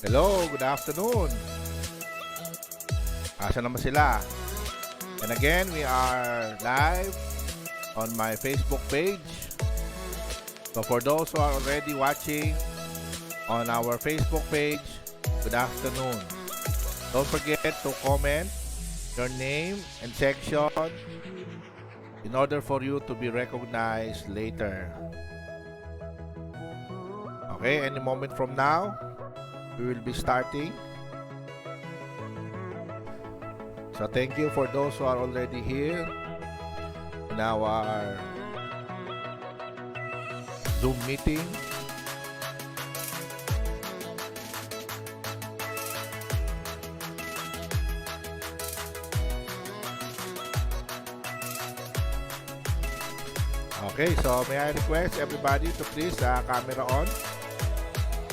Hello, good afternoon. Asa naman sila? And again, we are live on my Facebook page. So for those who are already watching on our Facebook page, good afternoon. Don't forget to comment your name and section in order for you to be recognized later. Okay, any moment from now, we will be starting. So thank you for those who are already here in our Zoom meeting. Okay, so may I request everybody to please camera on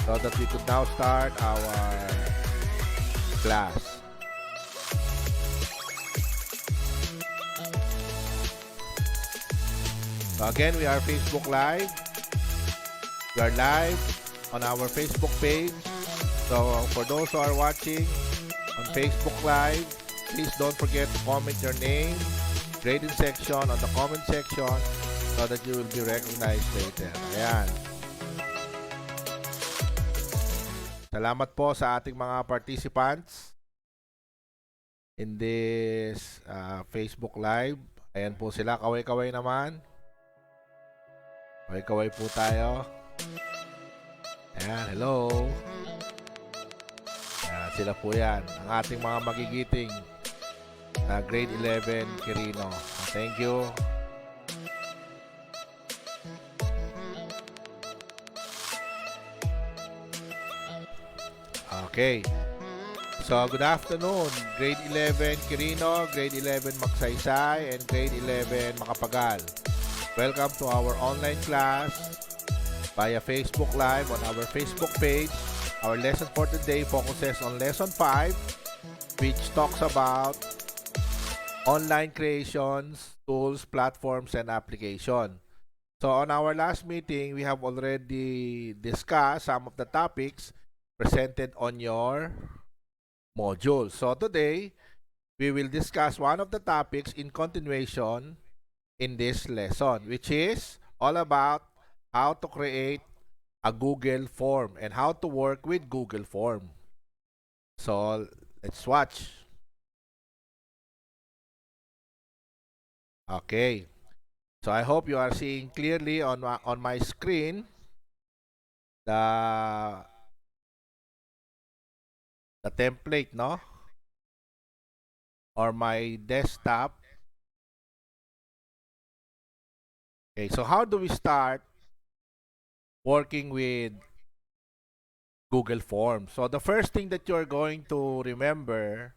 so that we could now start our class. So again, we are Facebook Live. We are live on our Facebook page. So for those who are watching on Facebook Live, please don't forget to comment your name, grading section on the comment section so that you will be recognized later. Ayan. Salamat po sa ating mga participants in this Facebook Live. Ayan po sila, kaway-kaway naman. Kaway-kaway po tayo. Ayan, hello. Ayan, sila po yan. Ang ating mga magigiting na grade 11 Quirino. Thank you. Okay. So, good afternoon. Grade 11 Quirino, grade 11 Magsaysay, and grade 11 Makapagal. Welcome to our online class via Facebook Live on our Facebook page. Our lesson for today focuses on lesson 5, which talks about online creations, tools, platforms, and application. So on our last meeting, we have already discussed some of the topics presented on your module. So today, we will discuss one of the topics in continuation in this lesson, which is all about how to create a Google form and how to work with Google form. So let's watch. Okay. So I hope you are seeing clearly on my screen the template, no? Or my desktop Okay, so how do we start working with Google Forms? So the first thing that you're going to remember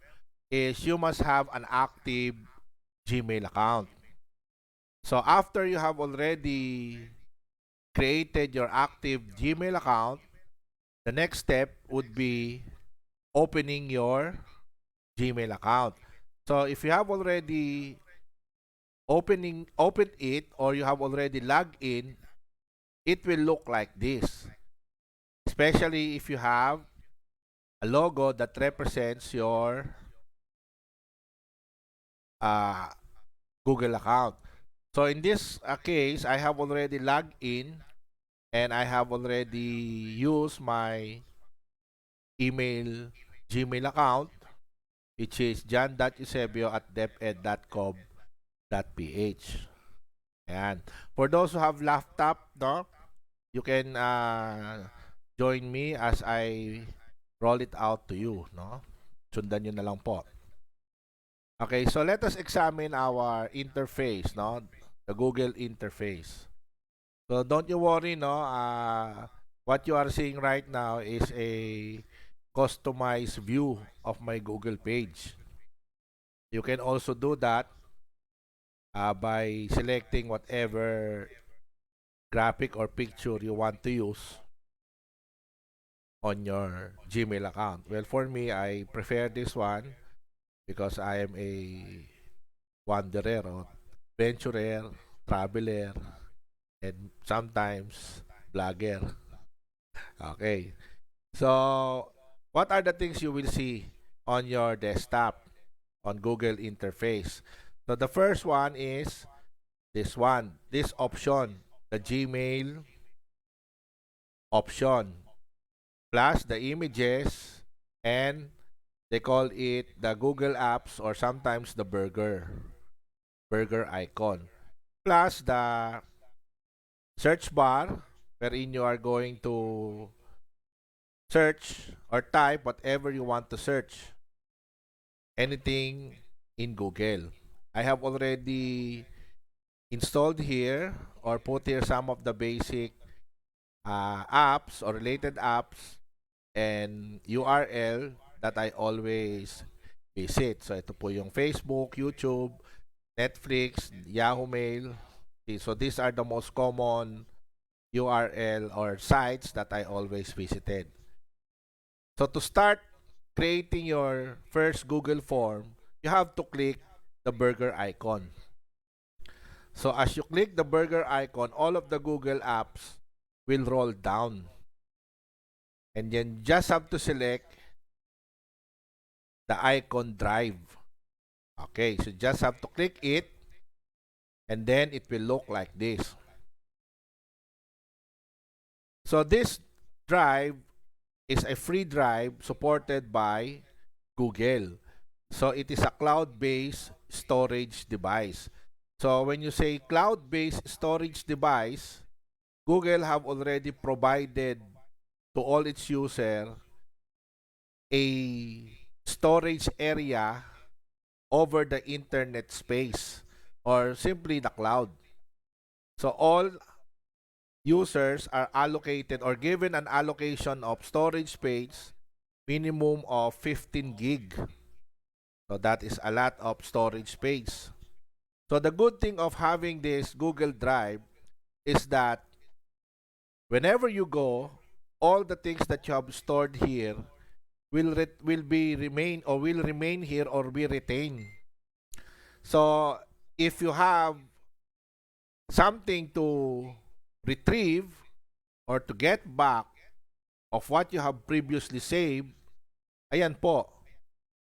is you must have an active Gmail account. So after you have already created your active Gmail account, the next step would be opening your Gmail account. So if you have already opened it or you have already logged in, it will look like this. Especially if you have a logo that represents your uh, Google account. So in this case, I have already logged in and I have already used my email Gmail account, which is john.eusebio@deped.com.ph. Ayan. For those who have laptop, no, you can join me as I roll it out to you, no? Sundan nyo na lang po. Okay, so let us examine our interface, no? The Google interface. So don't you worry, no? What you are seeing right now is a customized view of my Google page. You can also do that by selecting whatever graphic or picture you want to use on your Gmail account. Well, for me, I prefer this one because I am a wanderer or venturer, traveler, and sometimes vlogger. Okay. So, what are the things you will see on your desktop on Google interface? So, the first one is this one, this option, the Gmail option, plus the images, and they call it the Google Apps or sometimes the burger icon, plus the search bar wherein you are going to search or type whatever you want to search, anything in Google. I have already installed here or put here some of the basic apps or related apps and URL that I always visit. So ito po yung Facebook, YouTube, Netflix, Yahoo Mail. Okay, so these are the most common URL or sites that I always visited. So to start creating your first Google form, you have to click the burger icon. So as you click the burger icon, all of the Google apps will roll down. And then just have to select the icon drive. Okay, so just have to click it and then it will look like this. So this drive is a free drive supported by Google. So it is a cloud-based storage device. So when you say cloud-based storage device, Google have already provided to all its users a storage area over the internet space or simply the cloud. So all users are allocated or given an allocation of storage space minimum of 15 gig. So that is a lot of storage space. So the good thing of having this Google Drive is that whenever you go, all the things that you have stored here will remain here or be retained. So if you have something to retrieve or to get back of what you have previously saved, ayan po.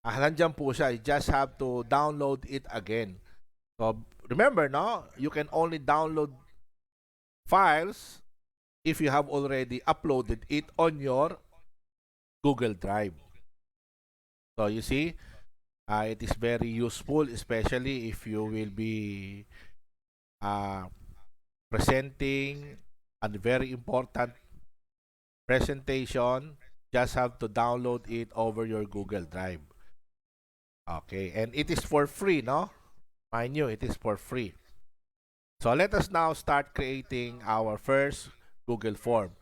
Nandyan po siya. You just have to download it again. So remember, no? You can only download files if you have already uploaded it on your Google Drive. So you see, it is very useful, especially if you will be uh, presenting a very important presentation. Just have to download it over your Google Drive. Okay, and it is for free, no? Mind you, it is for free. So let us now start creating our first Google form.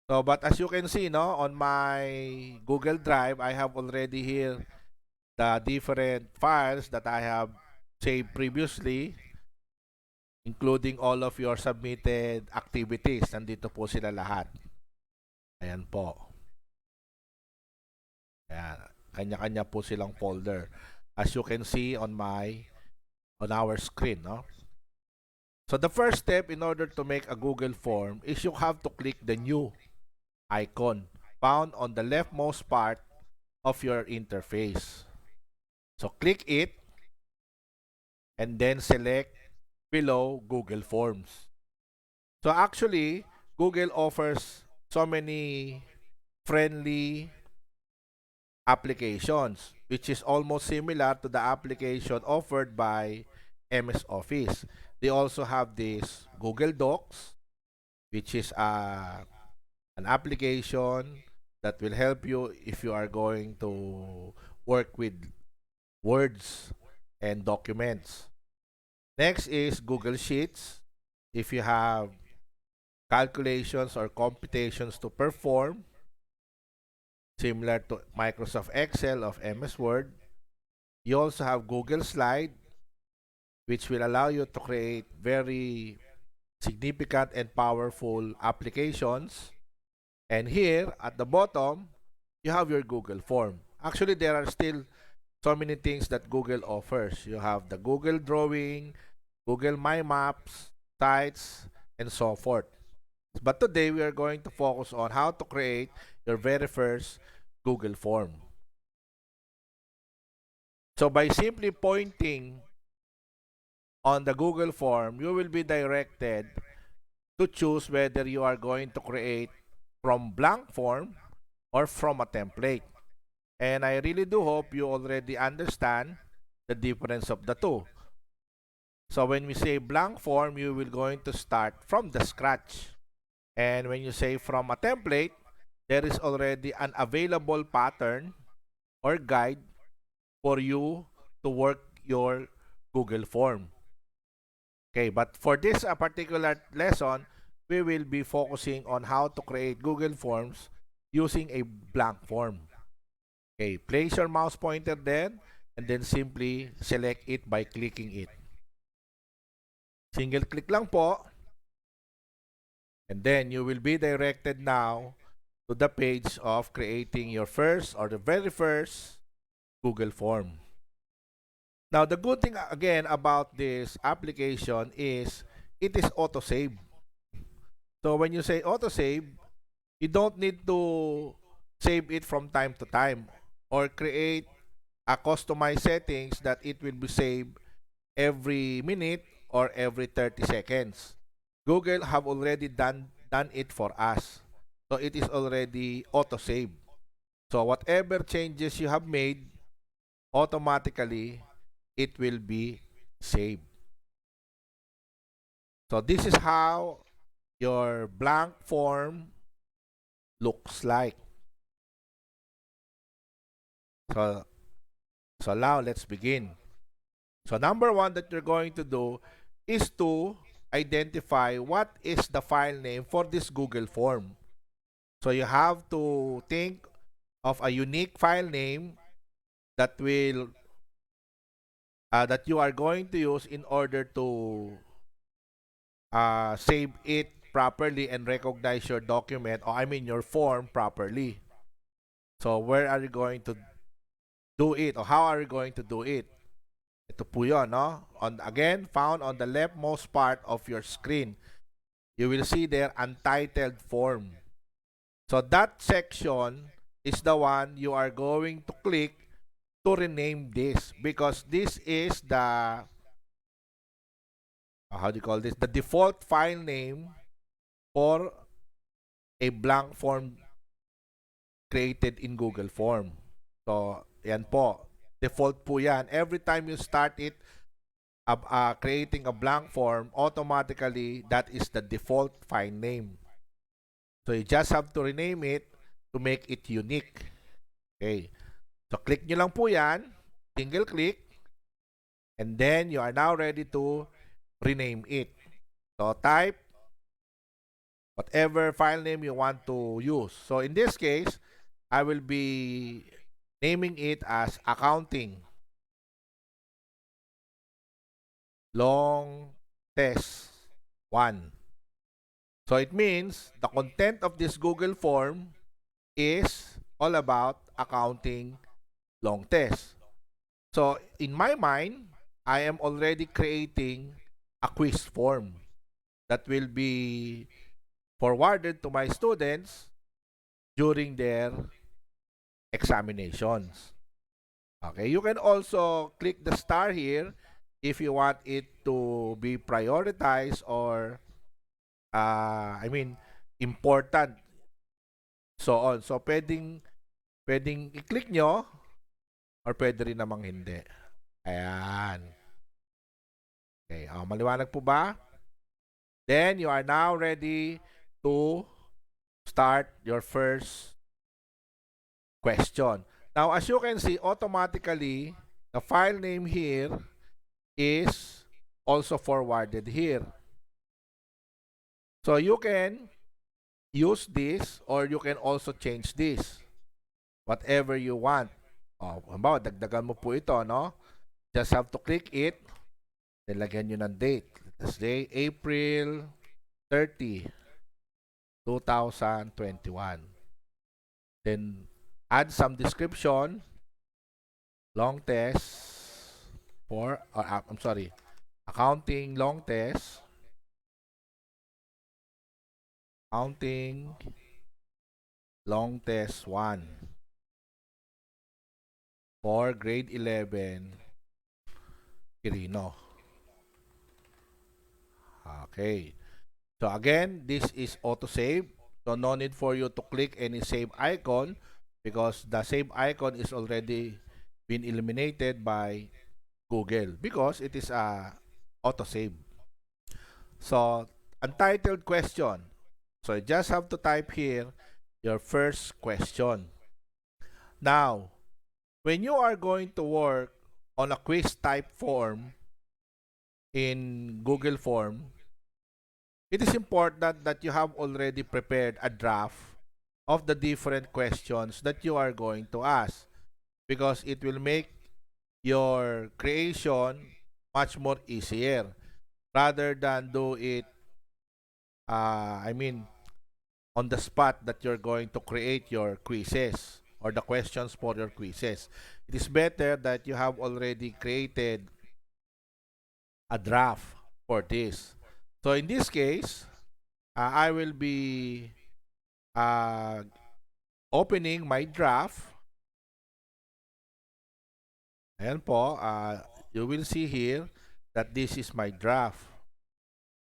So but as you can see, no, on my Google Drive, I have already here the different files that I have saved previously, including all of your submitted activities. Nandito po sila lahat. Ayan po. Ayan. Kanya-kanya po silang folder. As you can see on our screen, no? So the first step in order to make a Google form is you have to click the new icon found on the leftmost part of your interface. So click it and then select below Google Forms. So actually, Google offers so many friendly applications, which is almost similar to the application offered by MS Office. They also have this Google Docs, which is an application that will help you if you are going to work with words and documents. Next is Google Sheets. If you have calculations or computations to perform, similar to Microsoft Excel of MS Word. You also have Google Slide, which will allow you to create very significant and powerful applications. And here at the bottom, you have your Google form. Actually, there are still so many things that Google offers. You have the Google Drawing, Google My Maps, sites, and so forth. But today, we are going to focus on how to create your very first Google form. So by simply pointing on the Google form, you will be directed to choose whether you are going to create from blank form or from a template. And I really do hope you already understand the difference of the two. So when we say blank form, you will going to start from the scratch. And when you say from a template, there is already an available pattern or guide for you to work your Google form. Okay, but for this particular lesson, we will be focusing on how to create Google Forms using a blank form. Okay, place your mouse pointer there and then simply select it by clicking it. Single click lang po, and then you will be directed now to the page of creating your first or the very first Google form. Now, the good thing again about this application is it is auto-save. So when you say auto-save, you don't need to save it from time to time or create a customized settings that it will be saved every minute or every 30 seconds. Google have already done it for us. So it is already auto-save. So whatever changes you have made, automatically it will be saved. So this is how your blank form looks like. So, so now let's begin. So number one that you're going to do is to identify what is the file name for this Google form. So you have to think of a unique file name that will that you are going to use in order to save it properly and recognize your document, or I mean your form properly. So where are you going to do it, or how are you going to do it? Ito po yun, no? Again, found on the leftmost part of your screen. You will see there, Untitled Form. So that section is the one you are going to click to rename this, because this is the, how do you call this? The default file name for a blank form created in Google Form. So, yan po. Default po yan. Every time you start it, creating a blank form, automatically, that is the default file name. So, you just have to rename it to make it unique. Okay. So, click nyo lang po yan. Single click. And then, you are now ready to rename it. So type whatever file name you want to use. So in this case, I will be naming it as accounting long test 1. So it means the content of this Google form is all about accounting long test. So in my mind, I am already creating a quiz form that will be forwarded to my students during their examinations. Okay, you can also click the star here if you want it to be prioritized or important, so on. So pwedeng i-click nyo or pwede rin namang hindi. Ayan. Okay, maliwanag po ba? Then you are now ready to start your first question. Now, as you can see, automatically, the file name here is also forwarded here. So you can use this or you can also change this. Whatever you want. Halimbawa, dagdagan mo po ito, no? Just have to click it. Then lagyan nyo ng date. Let's say April 30, 2021. Then add some description. Long test for, I'm sorry, accounting long test. Accounting long test 1 for grade 11 Quirino. Okay. So again, this is auto-save. So no need for you to click any save icon because the save icon is already been eliminated by Google because it is a auto-save. So, untitled question. So you just have to type here your first question. Now, when you are going to work on a quiz type form in Google Form, it is important that you have already prepared a draft of the different questions that you are going to ask because it will make your creation much more easier rather than do it on the spot that you're going to create your quizzes or the questions for your quizzes. It is better that you have already created a draft for this. So in this case, I will be opening my draft. Ayan po, you will see here that this is my draft.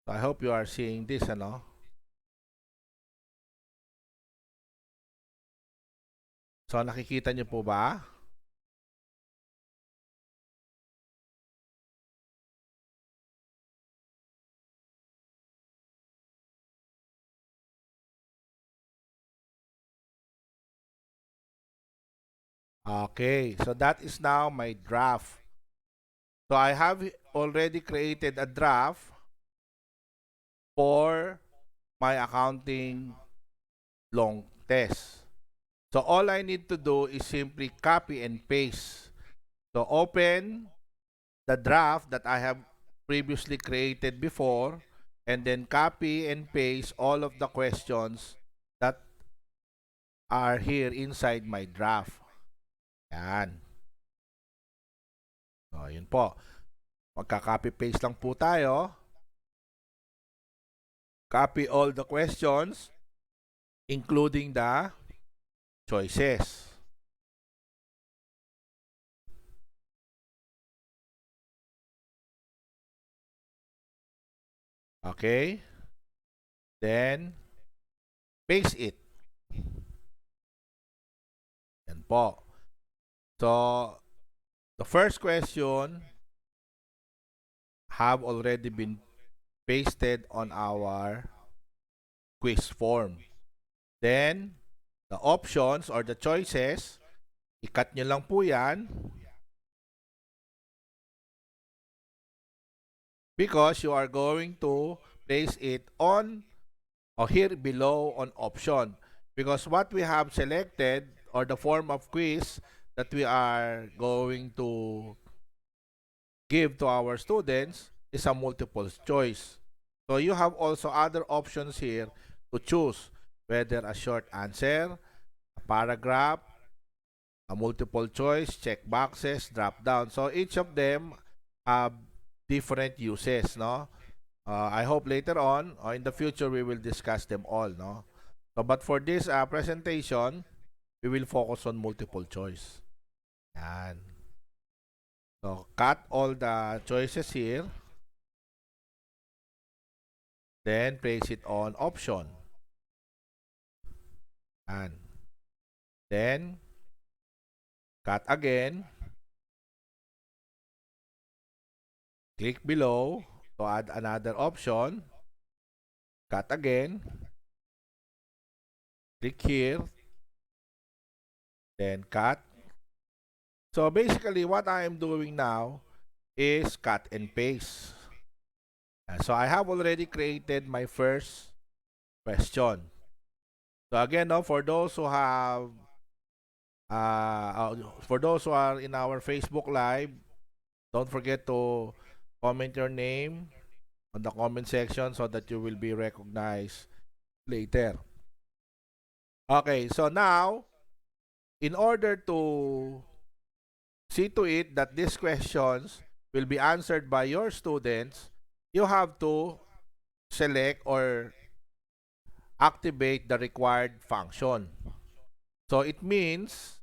So I hope you are seeing this, ano? So nakikita niyo po ba? Okay, so that is now my draft. So I have already created a draft for my accounting long test. So all I need to do is simply copy and paste. So open the draft that I have previously created before and then copy and paste all of the questions that are here inside my draft. Yan. So, yun po. Magka-copy-paste lang po tayo. Copy all the questions, including the choices. Okay? Then, paste it. Yan po. So, the first question have already been pasted on our quiz form. Then, the options or the choices, i-cut nyo lang po yan. because you are going to place it on or here below on option, because what we have selected or the form of quiz that we are going to give to our students is a multiple choice. So you have also other options here to choose, whether a short answer, a paragraph, a multiple choice, check boxes, drop down. So each of them have different uses, no? I hope later on or in the future we will discuss them all, no? So but for this presentation, we will focus on multiple choice. Yan. So cut all the choices here, then place it on option. And then cut again, click below to add another option, cut again, click here, then cut. So basically what I am doing now is cut and paste. So I have already created my first question. So again, no, for those who have for those who are in our Facebook Live, don't forget to comment your name on the comment section so that you will be recognized later. Okay, so now, in order to see to it that these questions will be answered by your students, you have to select or activate the required function. So it means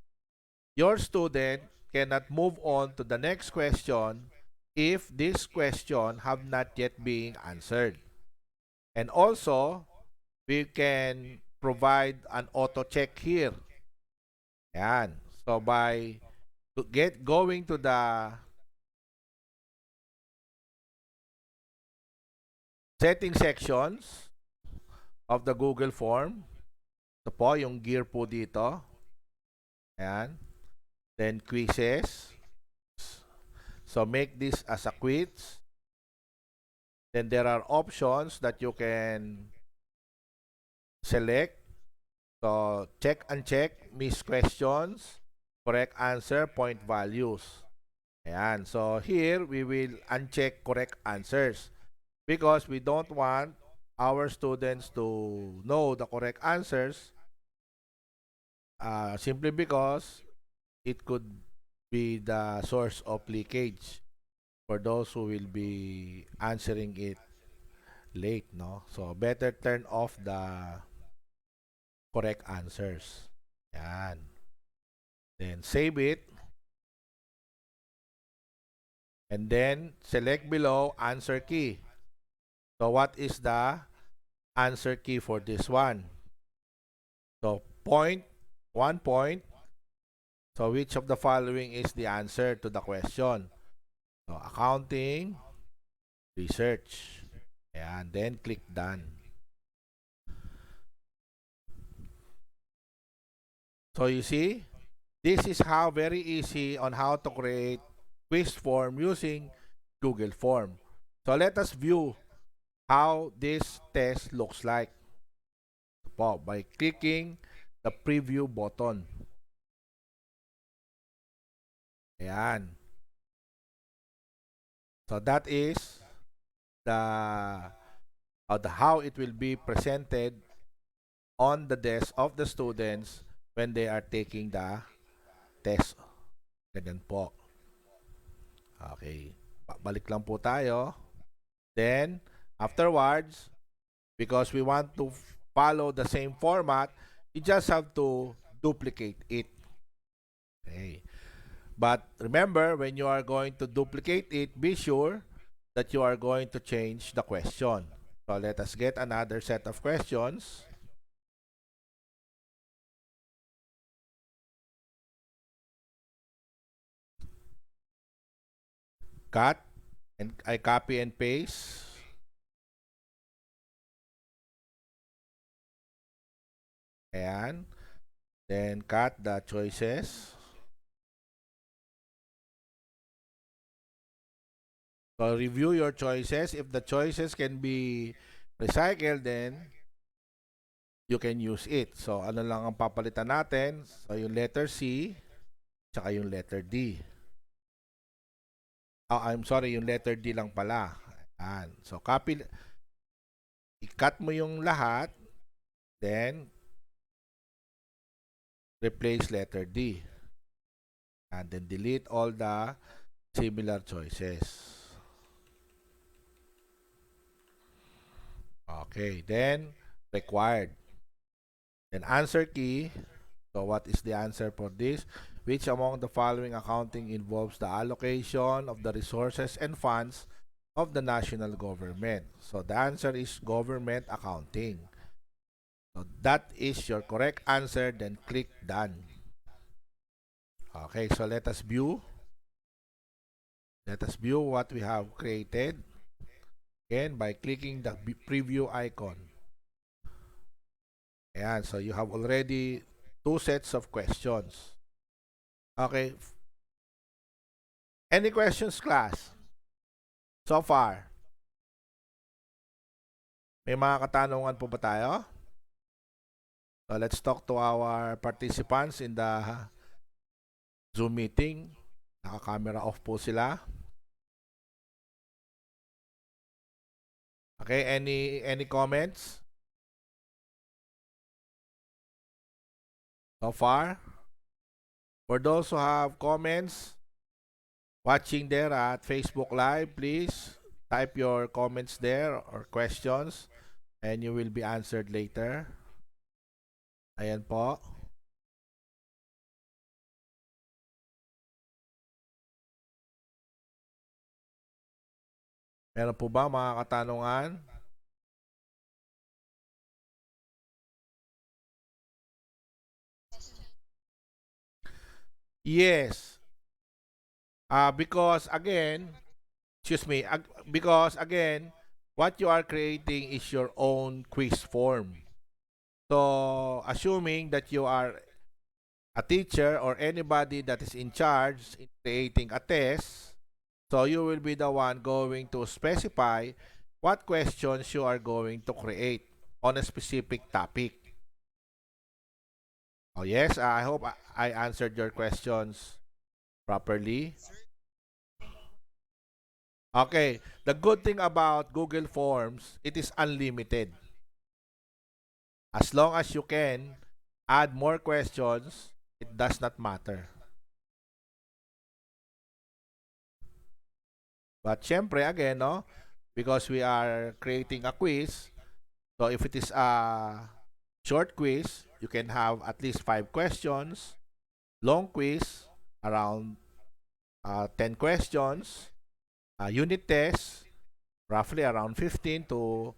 your student cannot move on to the next question if this question have not yet been answered. And also, we can provide an auto check here. Yan. So by going to the setting sections of the Google form, ito po yung gear po dito. Ayan. Then quizzes. So make this as a quiz. Then there are options that you can select. So check and check, miss questions, correct answer, point values. Ayan. So here we will uncheck correct answers because we don't want our students to know the correct answers simply because it could be the source of leakage for those who will be answering it late, no? So better turn off the correct answers. Yan. Then save it and then select below answer key. So what is the answer key for this one? So point, 1 point. So which of the following is the answer to the question? So accounting, research. And then click done. So you see, this is how very easy on how to create quiz form using Google Form. So let us view how this test looks like by clicking the preview button. Ayan. So that is the how it will be presented on the desk of the students when they are taking the test. Ganyan po. Okay. Balik lang po tayo. Then, afterwards, because we want to follow the same format, you just have to duplicate it. Okay. But remember, when you are going to duplicate it, be sure that you are going to change the question. So let us get another set of questions. Cut, and I copy and paste. Ayan. Then cut the choices. So review your choices. If the choices can be recycled, then you can use it. So ano lang ang papalitan natin? So yung letter C, tsaka yung letter D. Oh, I'm sorry, yung letter D lang pala. Ayan. So copy, i-cut mo yung lahat, then replace letter D. And then delete all the similar choices. Okay, then required. Then answer key. So what is the answer for this? Which among the following accounting involves the allocation of the resources and funds of the national government? So the answer is government accounting. So that is your correct answer. Then click done. Okay, so let us view. Let us view what we have created. Again, by clicking the preview icon. Ayan, so you have already 2 sets of questions. Okay. Any questions, class? So far? May mga katanungan po ba tayo? So let's talk to our participants in the Zoom meeting. Naka-camera off po sila. Okay, any comments? So far? For those who have comments watching there at Facebook Live, please type your comments there or questions and you will be answered later. Ayan po. Meron po ba mga katanungan? Yes. Because again, what you are creating is your own quiz form. So, assuming that you are a teacher or anybody that is in charge in creating a test, so you will be the one going to specify what questions you are going to create on a specific topic. Oh yes, I hope I answered your questions properly. Okay, the good thing about Google Forms, it is unlimited. As long as you can add more questions, it does not matter. But syempre, again, no, because we are creating a quiz, so if it is a short quiz, you can have at least 5 questions. Long quiz, around 10 questions. Unit test, roughly around 15 to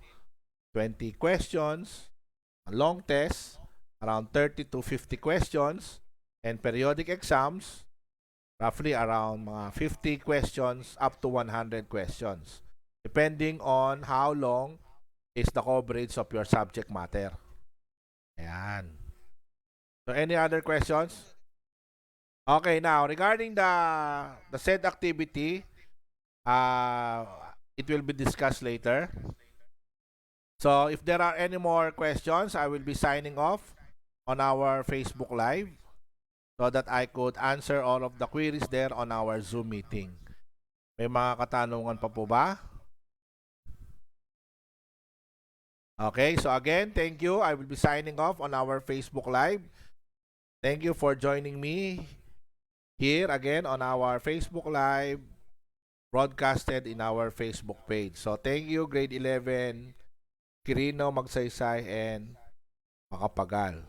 20 questions. A long test, around 30 to 50 questions. And periodic exams, roughly around mga 50 questions up to 100 questions. Depending on how long is the coverage of your subject matter. Ayan. So, any other questions? Okay, now, regarding the said activity, it will be discussed later. So, if there are any more questions, I will be signing off on our Facebook Live so that I could answer all of the queries there on our Zoom meeting. May mga katanungan pa po ba? Okay, so again, thank you. I will be signing off on our Facebook Live. Thank you for joining me here again on our Facebook Live, broadcasted in our Facebook page. So thank you, grade 11, Quirino, Magsaysay, and Makapagal.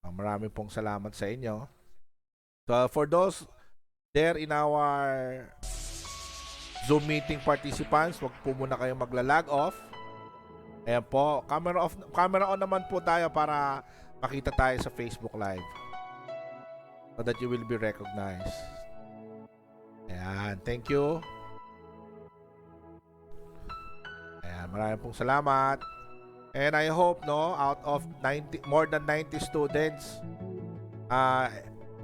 Marami pong salamat sa inyo. So for those there in our Zoom meeting participants, wag po muna kayong magla-log off. Ayan po, camera on naman po tayo para makita tayo sa Facebook Live. So that you will be recognized. Ayan, thank you. Ayan, maraming pong salamat. And I hope, no, out of more than 90 students,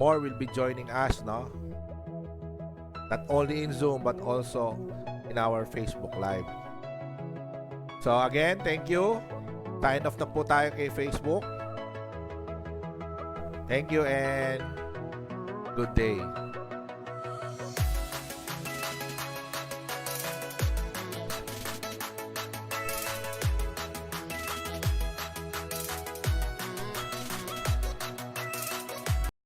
more will be joining us, no? Not only in Zoom, but also in our Facebook Live. So again, thank you. Sign off na po tayo kay Facebook. Thank you and good day.